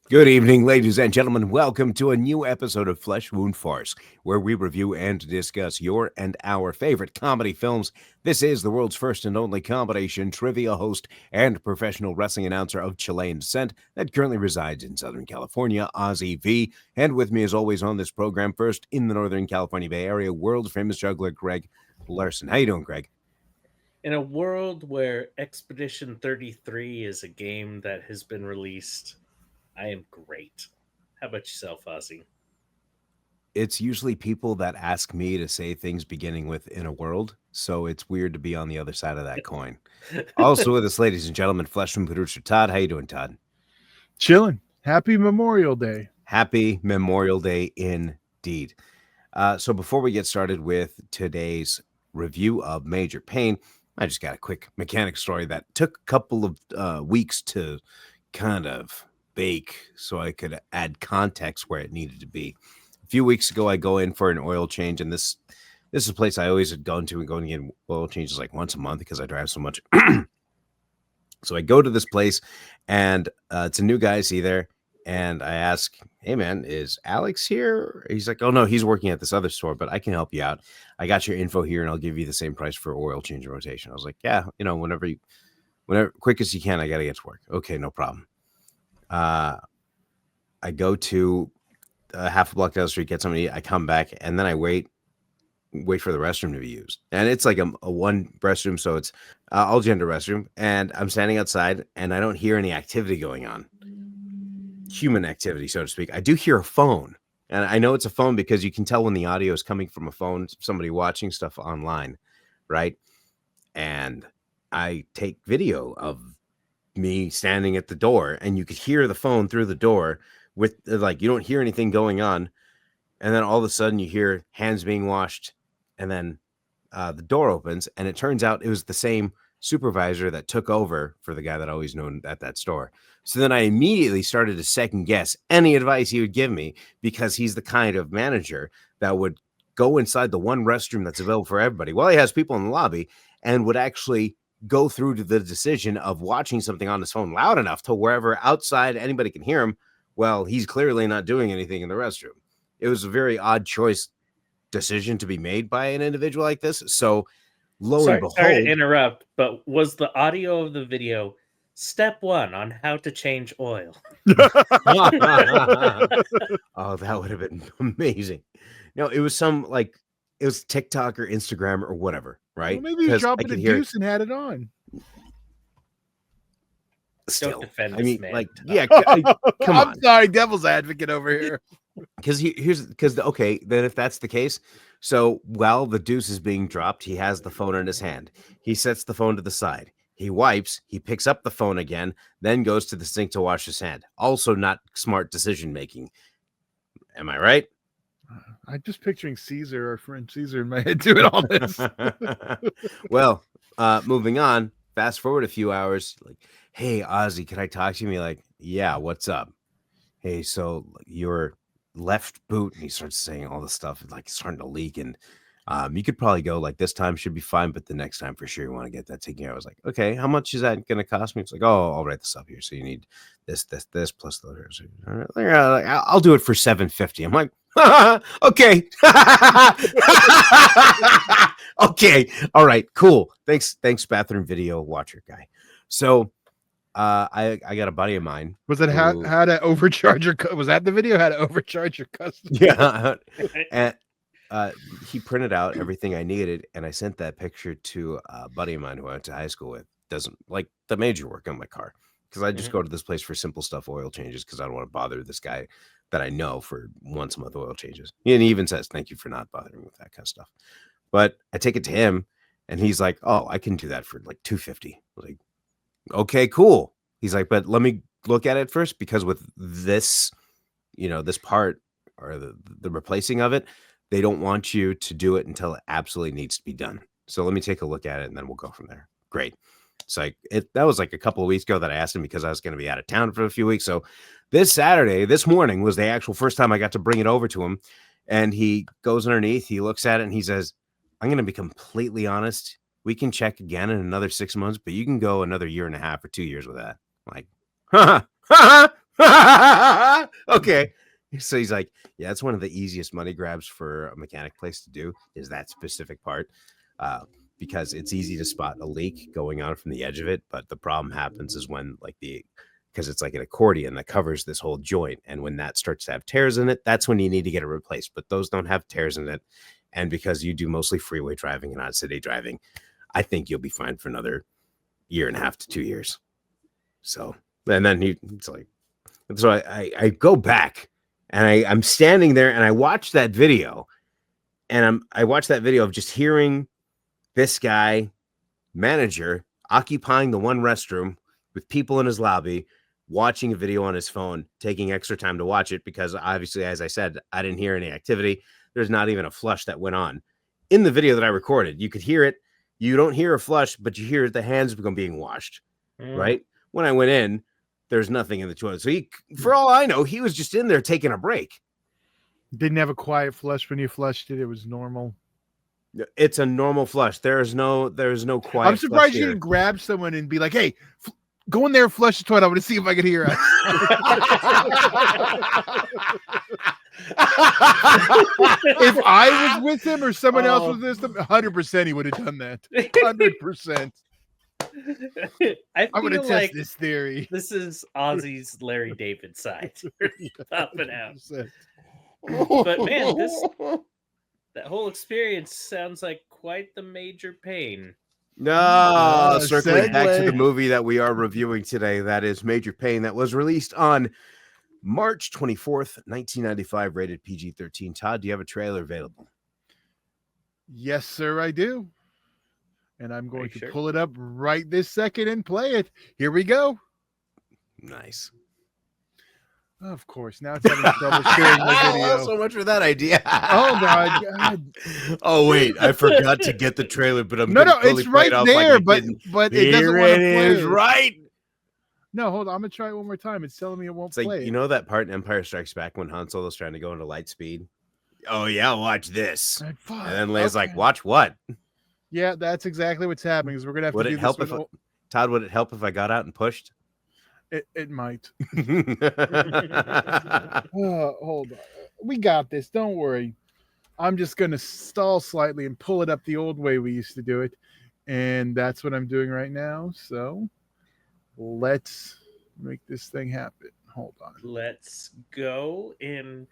Good evening, ladies and gentlemen. Welcome to a new episode of Flesh Wound Farce, where we review and discuss your and our favorite comedy films. This is the world's first and only combination trivia host and professional wrestling announcer of Chilean descent that currently resides in Southern California, Ozzy V. And with me, as always, on this program, first in the Northern California Bay Area, world famous juggler Greg Larson. How you doing, Greg? In a world where Expedition 33 is a game that has been released, I am great. How about yourself, Ozzy? It's usually people that ask me to say things beginning with "in a world," so it's weird to be on the other side of that coin. Also with us, ladies and gentlemen, Fleshman producer Todd. How you doing, Todd? Chilling. Happy Memorial Day. Happy Memorial Day indeed. So before we get started with today's review of Major Payne, I just got a quick mechanic story that took a couple of weeks to kind of bake so I could add context where it needed to be. A few weeks ago, I go in for an oil change, and this is a place I always had gone to and going to get oil changes like once a month because I drive so much. So I go to this place, and it's a new guy I see there, and I ask, "Hey, man, is Alex here?" He's like, "Oh, no, he's working at this other store, but I can help you out. I got your info here, and I'll give you the same price for oil change and rotation." I was like, "Yeah, whenever quick as you can, I got to get to work." Okay, no problem. I go to half a block down the street, get somebody. I come back, and then I wait for the restroom to be used, and it's like a one restroom, so it's all gender restroom. And I'm standing outside, and I don't hear any activity going on, human activity, so to speak. I do hear a phone, and I know it's a phone because you can tell when the audio is coming from a phone, somebody watching stuff online, right? And I take video of me standing at the door, and you could hear the phone through the door with like, you don't hear anything going on, and then all of a sudden you hear hands being washed, and then the door opens, and it turns out it was the same supervisor that took over for the guy that I always known at that store. So then I immediately started to second guess any advice he would give me, because he's the kind of manager that would go inside the one restroom that's available for everybody while he has people in the lobby, and would actually go through to the decision of watching something on his phone loud enough to wherever outside anybody can hear him. Well, he's clearly not doing anything in the restroom. It was a very odd choice decision to be made by an individual like this. So lo and Sorry to behold, interrupt, but was the audio of the video step one on how to change oil? oh, that would have been amazing. No, it was it was TikTok or Instagram or whatever, right? Well, maybe you 'Cause dropped I a could hear deuce and had it on. still. defend I this mean, man. like, yeah, come I'm on. sorry, devil's advocate over here. Okay, then if that's the case, so while the deuce is being dropped, he has the phone in his hand. He sets the phone to the side. He wipes, he picks up the phone again, then goes to the sink to wash his hand. Also not smart decision making. Am I right? I'm just picturing Caesar, our friend Caesar, in my head doing all this. Well, moving on, fast forward a few hours, like, "Hey, Ozzy, can I talk to you?" Me like, "Yeah, what's up?" "Hey, so your left boot," and he starts saying all this stuff, like it's starting to leak, and you could probably go like, "This time should be fine, but the next time for sure you want to get that taken care of." I was like, "Okay, how much is that going to cost me?" It's like, "Oh, I'll write this up here. So you need this plus the others." All right, I'll do it for $750. I'm like, "Okay." Okay, all right, cool. Thanks, bathroom video watcher guy. So I got a buddy of mine. Was it how to overcharge your? Was that the video? How to overcharge your customer? Yeah, and he printed out everything I needed, and I sent that picture to a buddy of mine who I went to high school with. Doesn't like the major work on my car, because I just go to this place for simple stuff, oil changes, because I don't want to bother this guy that I know for once a month oil changes. And he even says, "Thank you for not bothering with that kind of stuff." But I take it to him, and he's like, "Oh, I can do that for like $250." Like, okay, cool. He's like, "But let me look at it first, because with this, this part or the replacing of it, they don't want you to do it until it absolutely needs to be done. So let me take a look at it, and then we'll go from there." Great. It's like that was like a couple of weeks ago that I asked him, because I was going to be out of town for a few weeks. So this morning was the actual first time I got to bring it over to him. And he goes underneath, he looks at it, and he says, "I'm going to be completely honest. We can check again in another 6 months, but you can go another year and a half or 2 years with that." I'm like, Okay. So he's like, yeah, it's one of the easiest money grabs for a mechanic place to do is that specific part. Because it's easy to spot a leak going on from the edge of it. But the problem happens is when because it's like an accordion that covers this whole joint. And when that starts to have tears in it, that's when you need to get it replaced. But those don't have tears in it. And because you do mostly freeway driving and not city driving, I think you'll be fine for another 1.5 to 2 years. So, and then it's like, so I go back and I'm standing there and I watch that video and I watch that video of just hearing this guy manager occupying the one restroom with people in his lobby, watching a video on his phone, taking extra time to watch it because obviously, as I said, I didn't hear any activity. There's not even a flush that went on. In the video that I recorded, you could hear it. You don't hear a flush, but you hear the hands being washed, right? When I went in, there's nothing in the toilet. So for all I know, he was just in there taking a break. Didn't have a quiet flush when you flushed it. It was normal. It's a normal flush. There's no quiet. I'm surprised you didn't grab someone and be like, "Hey, go in there and flush the toilet. I want to see if I can hear us." If I was with him or someone else was with him, 100% he would have done that. 100%. I I'm going to feel test like this theory. this is Ozzy's Larry David side popping out. 100%. But man, that whole experience sounds like quite the major pain. No, circling back to segue. the movie that we are reviewing today, that is Major Payne, that was released on March 24th, 1995, rated PG-13. Todd, do you have a trailer available? Yes, sir, I do. And I'm going to sure? pull it up right this second and play it. Here we go. Nice. Of course. Now it's having trouble sharing the video. So much for that idea. Oh, my God. Oh, wait. I forgot to get the trailer, but I'm No, gonna totally it's play right it off there, like I didn't. but it doesn't Here want to it play is, it. right? No, hold on. I'm going to try it one more time. It's telling me it won't It's like, play it. you know that part in Empire Strikes Back when Han Solo's trying to go into light speed? Oh, yeah, watch this. Like, fuck, And then Leia's like, okay. watch what? Yeah, that's exactly what's happening. Is we're gonna have Would to it do help this if one. Todd, would it help if I got out and pushed? It might. Hold on. We got this. Don't worry. I'm just gonna stall slightly and pull it up the old way we used to do it, and that's what I'm doing right now. So let's make this thing happen. Hold on. Let's go in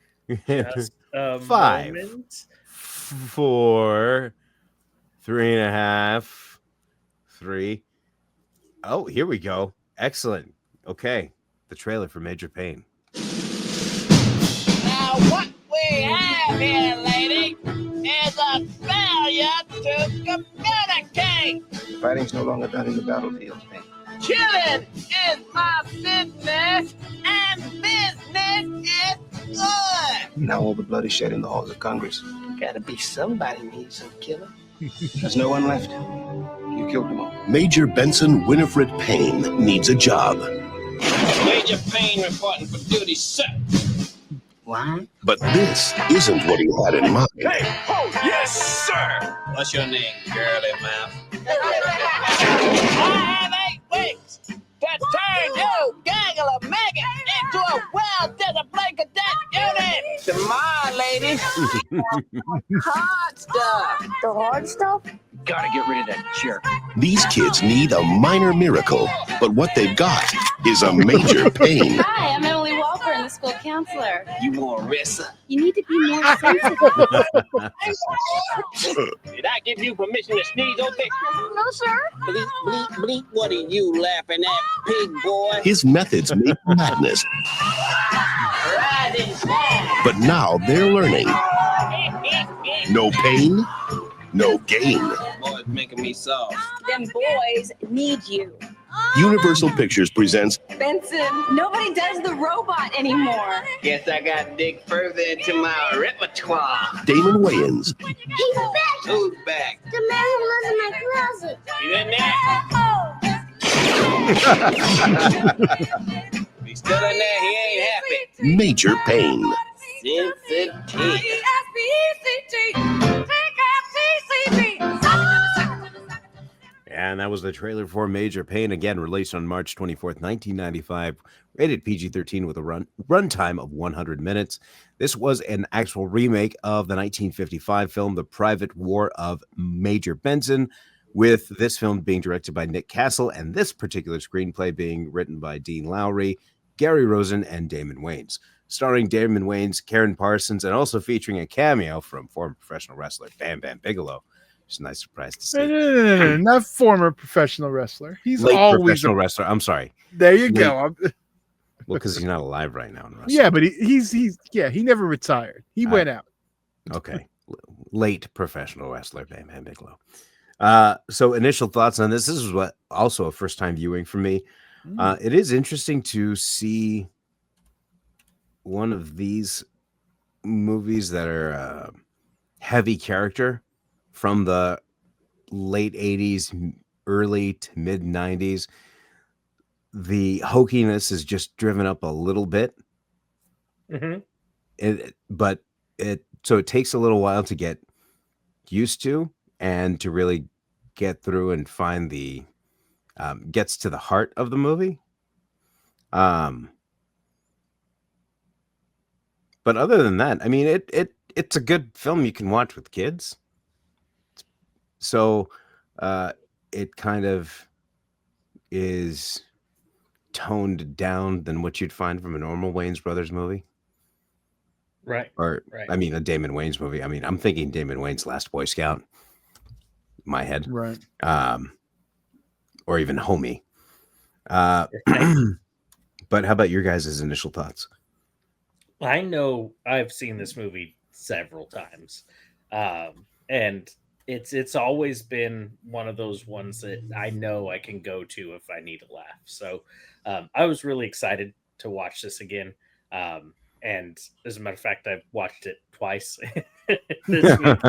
just a 5, moment. 4, 3.5, 3. Oh, here we go. Excellent. Okay. The trailer for Major Payne. Now what we have here, lady, is a failure to communicate. Fighting's no longer done in the battlefield, Payne. Killing is my business, and business is good. Now all the blood is shed in the halls of Congress. Gotta be somebody needs some killing. There's no one left. You killed them all. Major Benson Winifred Payne needs a job. Major Payne reporting for duty, sir. What? But this isn't what he had in mind. Hey, oh, yes, sir. What's your name, girly mouth? I have 8 weeks to turn you, gaggle of maggot, into a well-disciplined cadet unit. Tomorrow, ladies. Hard stuff. The hard stuff? Gotta get rid of that jerk. These kids need a minor miracle, but what they've got is a major pain. Hi, I'm Emily Walker, and the school counselor. You want Rissa? You need to be more sensitive. Did I give you permission to sneeze, okay? No, sir. Bleep, bleep, bleep. What are you laughing at, pig boy? His methods make madness, Right inside. but now they're learning. No pain, no gain. Boy's making me soft. Them boys need you. Universal Pictures presents Benson, nobody does the robot anymore. Guess I got to dig further into my repertoire. Damon Wayans, He's back. Who's back? The man who lives in my closet. You in there? He's still in there. He ain't happy. Major Pain. Sensitive. And that was the trailer for Major Payne, again released on March 24th, 1995, rated PG-13 with a runtime of 100 minutes. This was an actual remake of the 1955 film The Private War of Major Benson, with this film being directed by Nick Castle and this particular screenplay being written by Dean Lowry, Gary Rosen, and Damon Wayans. Starring Damon Wayans, Karen Parsons, and also featuring a cameo from former professional wrestler Bam Bam Bigelow. It's a nice surprise to see. No, not former professional wrestler. He's Late always professional wrestler. I'm sorry. There you go. Well, because he's not alive right now in wrestling. Yeah, but he never retired. He went out. Okay. Late professional wrestler Bam Bam Bigelow. So initial thoughts on this. This is what also a first time viewing for me. It is interesting to see one of these movies that are heavy character from the late 80s, early to mid 90s. The hokiness is just driven up a little bit. But it takes a little while to get used to and to really get through and find the gets to the heart of the movie. But other than that, I mean, it's a good film you can watch with kids. So it kind of is toned down than what you'd find from a normal Wayans Brothers movie. Right. Or, right. I mean, a Damon Wayans movie. I mean, I'm thinking Damon Wayans' Last Boy Scout. In my head. Right. Or even Homie. But how about your guys' initial thoughts? I know I've seen this movie several times. And it's always been one of those ones that I know I can go to if I need a laugh. So I was really excited to watch this again. And as a matter of fact, I've watched it twice this week.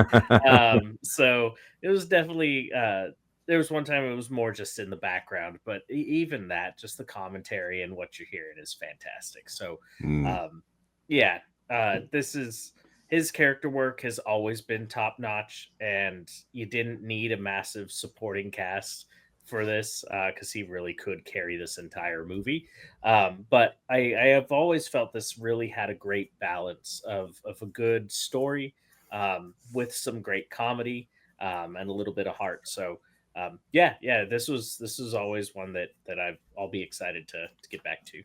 So it was definitely, there was one time it was more just in the background, but even that, just the commentary and what you're hearing is fantastic. So this is, his character work has always been top notch, and you didn't need a massive supporting cast for this because he really could carry this entire movie. But I have always felt this really had a great balance of a good story with some great comedy and a little bit of heart. So this was always one that I'll be excited to get back to.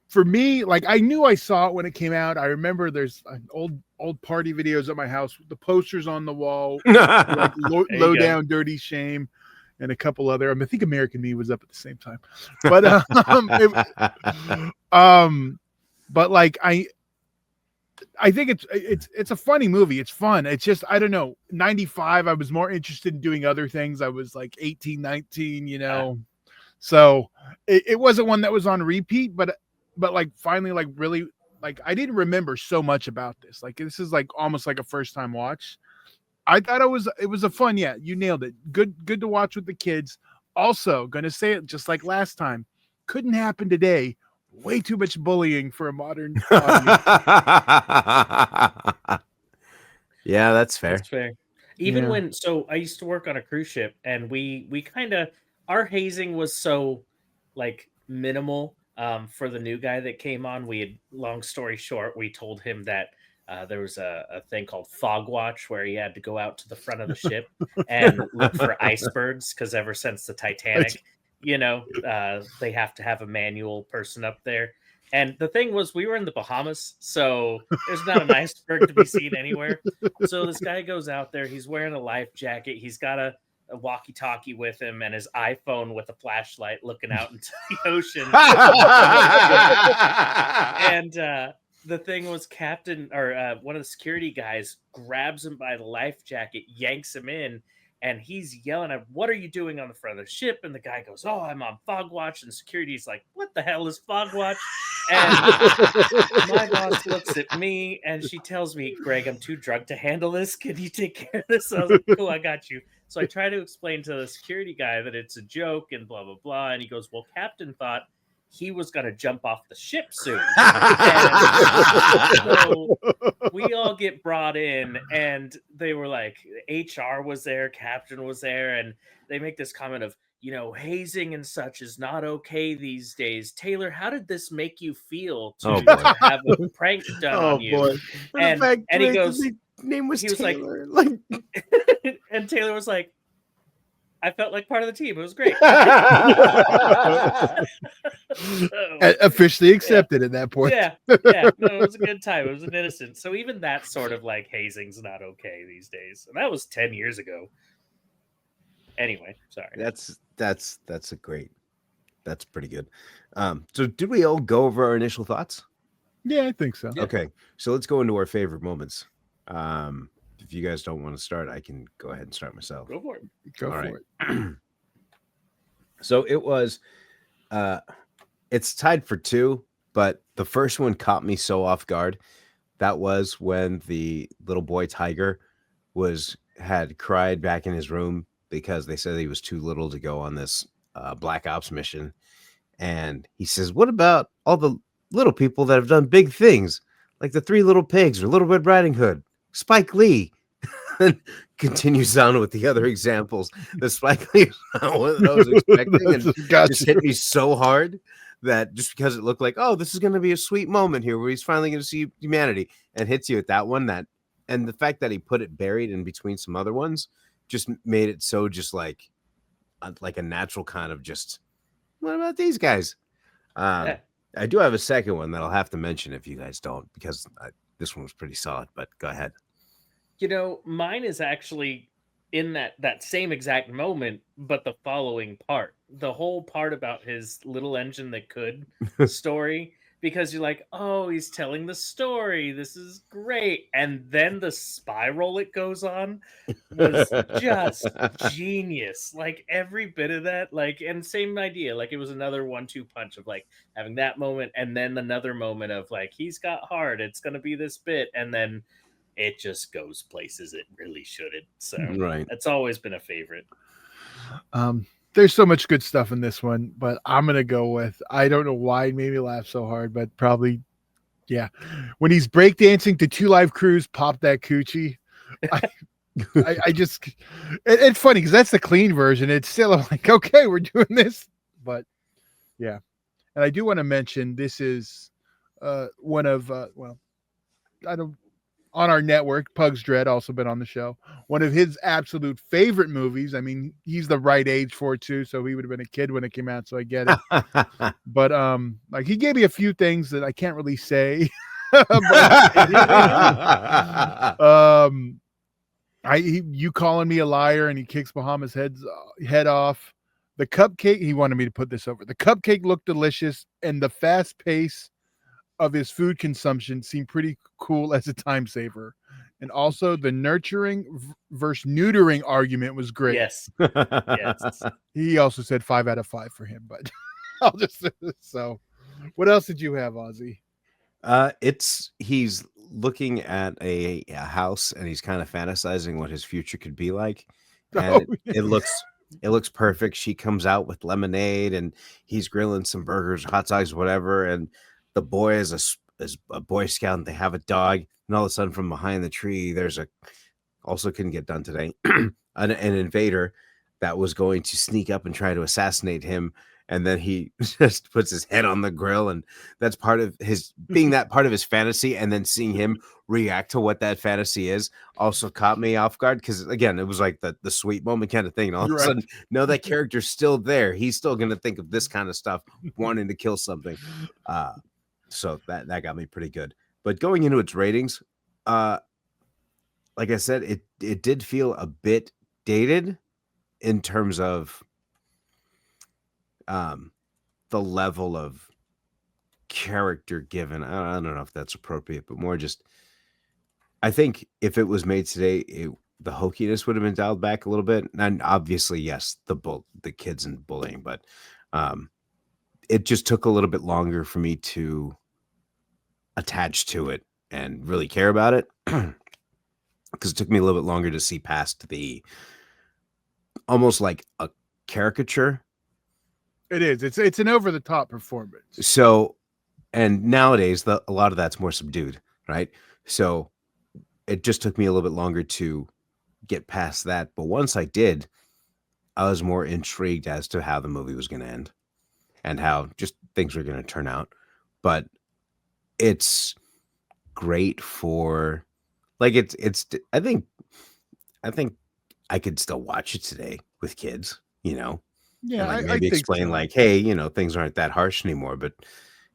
For me, like, I knew I saw it when it came out. I remember there's old party videos at my house with the posters on the wall, like Low Down, Dirty Shame, and a couple other. I think American Me was up at the same time, but but like I think it's a funny movie. It's fun. It's just, I don't know. 95, I was more interested in doing other things. I was like 18, 19, so it wasn't one that was on repeat, but like finally, like really, like I didn't remember so much about this. Like this is like almost like a first time watch. I thought it was a fun. Yeah, you nailed it. Good to watch with the kids. Also, gonna say it just like last time. Couldn't happen today. Way too much bullying for a modern audience. Yeah, that's fair. That's fair. Even so I used to work on a cruise ship, and we kind of, our hazing was so like minimal. For the new guy that came on, we had, long story short, we told him that there was a thing called fog watch where he had to go out to the front of the ship and look for icebergs, because ever since the Titanic, they have to have a manual person up there. And the thing was, we were in the Bahamas, so there's not an iceberg to be seen anywhere. So this guy goes out there, he's wearing a life jacket, he's got a walkie-talkie with him and his iPhone with a flashlight looking out into the ocean. And the thing was, one of the security guys grabs him by the life jacket, yanks him in, and he's yelling at, "What are you doing on the front of the ship?" And the guy goes, "Oh, I'm on fog watch." And security's like, "What the hell is fog watch?" And my boss looks at me and she tells me, "Greg, I'm too drunk to handle this. Can you take care of this?" I was like, "Cool, I got you." So I try to explain to the security guy that it's a joke and blah, blah, blah. And he goes, "Well, Captain thought he was going to jump off the ship soon. So we all get brought in, and they were like, HR was there, captain was there, and they make this comment of, hazing and such is not okay these days. Taylor, how did this make you feel to have a prank done on you? Boy. And he goes, his name was Taylor. Like, and Taylor was like, I felt like part of the team. It was great. Officially accepted at that point. Yeah. No, it was a good time. It was an innocent. So even that sort of like hazing's not okay these days. And that was 10 years ago. Anyway, sorry. That's pretty good. So did we all go over our initial thoughts? Yeah, I think so. Yeah. Okay. So let's go into our favorite moments. If you guys don't want to start, I can go ahead and start myself. Go for it. Go for it. So it was, it's tied for 2, but the first one caught me so off guard. That was when the little boy Tiger had cried back in his room because they said he was too little to go on this Black Ops mission. And he says, what about all the little people that have done big things, like the 3 Little Pigs or Little Red Riding Hood, Spike Lee? And continues on with the other examples. The Spike Lee is not what I was expecting, and just hit me so hard that just because it looked like, oh, this is going to be a sweet moment here where he's finally going to see humanity, and hits you at that one. And the fact that he put it buried in between some other ones just made it so just like a natural kind of just, what about these guys? I do have a second one that I'll have to mention if you guys don't, because this one was pretty solid, but go ahead. Mine is actually in that same exact moment, but the following part, the whole part about his little engine that could story, because you're like, oh, he's telling the story. This is great. And then the spiral it goes on was just genius. Like every bit of that, and same idea. Like it was another 1-2 punch of like having that moment and then another moment of like, he's got heart. It's going to be this bit. And then it just goes places it really shouldn't. So It's always been a favorite. There's so much good stuff in this one, but I'm going to go with, I don't know why it made me laugh so hard, but probably, yeah. When he's breakdancing to 2 Live Crews, Pop That Coochie. I just, it's funny because that's the clean version. It's still like, okay, we're doing this, but yeah. And I do want to mention, this is one of, on our network, Pug's Dread, also been on the show. One of his absolute favorite movies. I mean, he's the right age for it too, so he would have been a kid when it came out, so I get it. But like he gave me a few things that I can't really say. You calling me a liar, and he kicks Bahama's head off. The cupcake, he wanted me to put this over. The cupcake looked delicious, and the fast pace of his food consumption seemed pretty cool as a time saver. And also the nurturing versus neutering argument was great. Yes. He also said 5 out of 5 for him, but I'll just, so what else did you have, Ozzy? He's looking at a house and he's kind of fantasizing what his future could be like. And it looks perfect. She comes out with lemonade and he's grilling some burgers, hot dogs, whatever. And the boy is a Boy Scout and they have a dog. And all of a sudden from behind the tree, there's also couldn't get done today, an invader that was going to sneak up and try to assassinate him. And then he just puts his head on the grill, and that's part of his being that part of his fantasy. And then seeing him react to what that fantasy is also caught me off guard. Cause again, it was like the sweet moment kind of thing. And all of a sudden, no, that character's still there. He's still going to think of this kind of stuff, wanting to kill something. So that got me pretty good. But going into its ratings, like I said, it did feel a bit dated in terms of the level of character given. I don't know if that's appropriate, but more just, I think if it was made today, the hokiness would have been dialed back a little bit. And obviously, yes, the kids and bullying, but it just took a little bit longer for me to attach to it and really care about it, because it took me a little bit longer to see past the almost like a caricature It is. It's an over the top performance. So, and nowadays a lot of that's more subdued, right? So it just took me a little bit longer to get past that. But once I did, I was more intrigued as to how the movie was going to end and how just things were going to turn out. But it's great for like it's I think I could still watch it today with kids, and like maybe think explain so. like, hey, things aren't that harsh anymore. But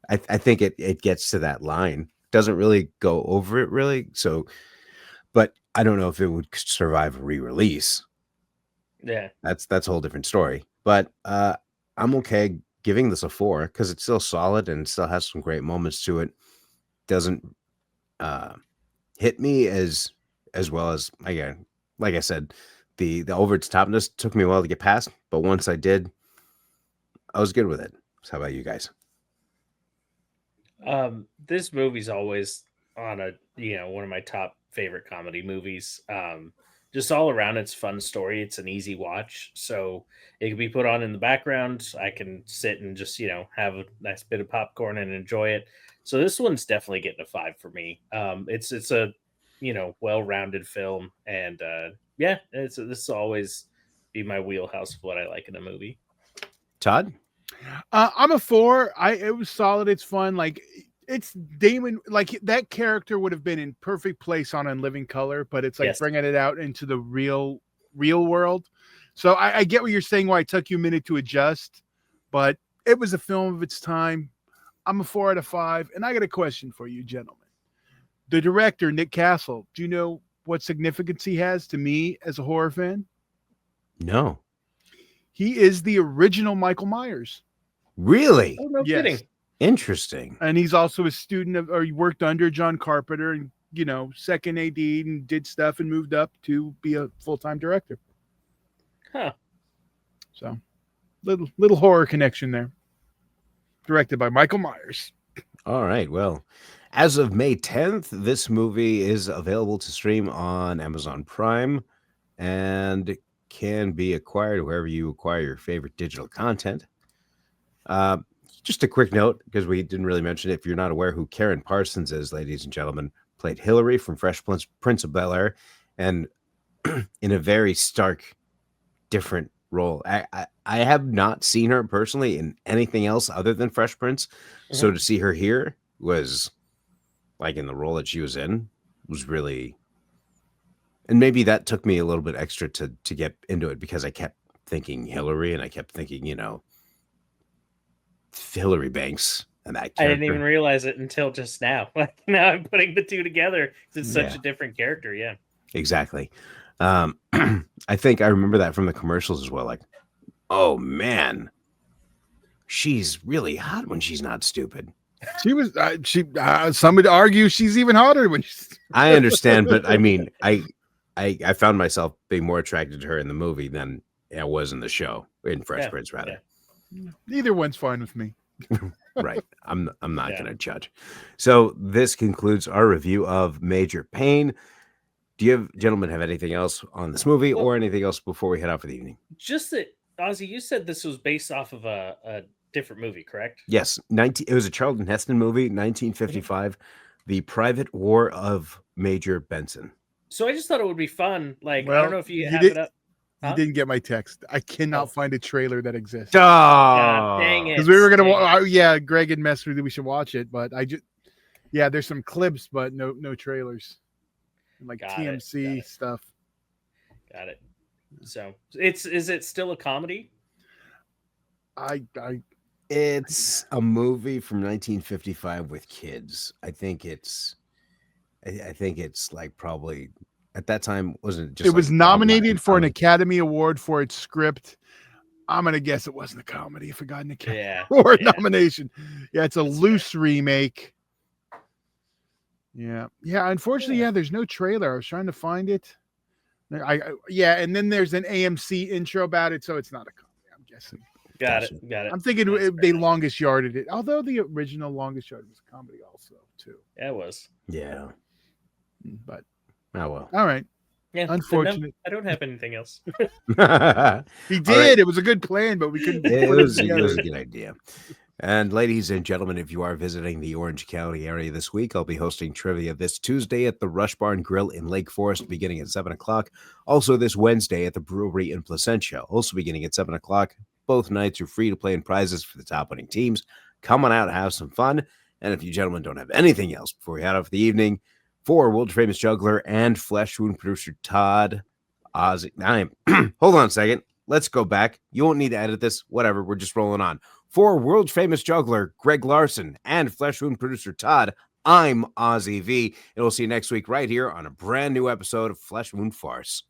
I think it gets to that line. Doesn't really go over it really. So, but I don't know if it would survive a re-release. Yeah. That's a whole different story. But I'm okay giving this a 4 because it's still solid and still has some great moments to it. Doesn't hit me as well as, again, like I said, the over its topness took me a while to get past, but once I did, I was good with it. So how about you guys? This movie's always on one of my top favorite comedy movies. Just all around, it's a fun story. It's an easy watch, so it can be put on in the background. I can sit and just have a nice bit of popcorn and enjoy it. So this one's definitely getting a 5 for me. It's a well-rounded film, and this will always be my wheelhouse of what I like in a movie. Todd? I'm a 4. It was solid. It's fun. Like, it's Damon. Like, that character would have been in perfect place on In Living Color, but it's like Yes. bringing it out into the real world. So I get what you're saying. Why it took you a minute to adjust, but it was a film of its time. I'm a 4 out of 5, and I got a question for you, gentlemen. The director, Nick Castle. Do you know what significance he has to me as a horror fan? No. He is the original Michael Myers. Really? Oh, no kidding. Interesting. And he's also a student of, or he worked under John Carpenter and, second AD and did stuff and moved up to be a full-time director. Huh. So little horror connection there. Directed by Michael Myers. All right. Well, as of May 10th, this movie is available to stream on Amazon Prime and can be acquired wherever you acquire your favorite digital content. Just a quick note, because we didn't really mention it. If you're not aware who Karen Parsons is, ladies and gentlemen, played Hillary from Fresh Prince of Bel-Air, and in a very stark, different role. I have not seen her personally in anything else other than Fresh Prince. Mm-hmm. So to see her here was, like, in the role that she was in, was really... And maybe that took me a little bit extra to get into it, because I kept thinking Hillary, and I kept thinking, Hillary Banks and that character. I didn't even realize it until just now. Now I'm putting the two together. It's such a different character. Yeah, exactly. I think I remember that from the commercials as well. Like, oh man, she's really hot when she's not stupid. She was. Some would argue she's even hotter when she's... I understand, but I mean, I found myself being more attracted to her in the movie than I was in the show, in Fresh Prince, rather. Yeah. Either one's fine with me. Right. I'm not going to judge. So this concludes our review of Major Payne. Do you gentlemen have anything else on this movie or anything else before we head out for the evening? Just that, Ozzy, you said this was based off of a different movie, correct? Yes. It was a Charlton Heston movie, 1955, The Private War of Major Benson. So I just thought it would be fun. Like, I don't know if you have it up. You didn't get my text. I cannot find a trailer that exists. Oh, God, dang it! Because we were gonna, Greg had messed with it. We should watch it, but there's some clips, but no trailers, like TMC stuff. Got it. So is it still a comedy? It's a movie from 1955 with kids. I think it's like probably. At that time, wasn't it just... It was nominated for an Academy Award for its script. I'm going to guess it wasn't a comedy if it got an Academy Award nomination. Yeah, it's a loose remake. Yeah. Yeah, unfortunately, there's no trailer. I was trying to find it. And then there's an AMC intro about it, so it's not a comedy, I'm guessing. Got it. I'm thinking they Longest Yarded it, although the original Longest Yard was a comedy also, too. Yeah, it was. Yeah. But... Oh, well. All right. Yeah, Unfortunate. I don't have anything else. He did. It was a good plan, but we couldn't It put it was together. a good idea. And ladies and gentlemen, if you are visiting the Orange County area this week, I'll be hosting trivia this Tuesday at the Rush Barn Grill in Lake Forest, beginning at 7 o'clock. Also this Wednesday at the brewery in Placentia, also beginning at 7 o'clock. Both nights are free to play and prizes for the top winning teams. Come on out, have some fun. And if you gentlemen don't have anything else before we head off for the evening, for world famous juggler and Flesh Wound producer Todd Ozzy. Hold on a second. Let's go back. You won't need to edit this. Whatever. We're just rolling on. For world famous juggler Greg Larson and Flesh Wound producer Todd, I'm Ozzy V. And we'll see you next week right here on a brand new episode of Flesh Wound Farce.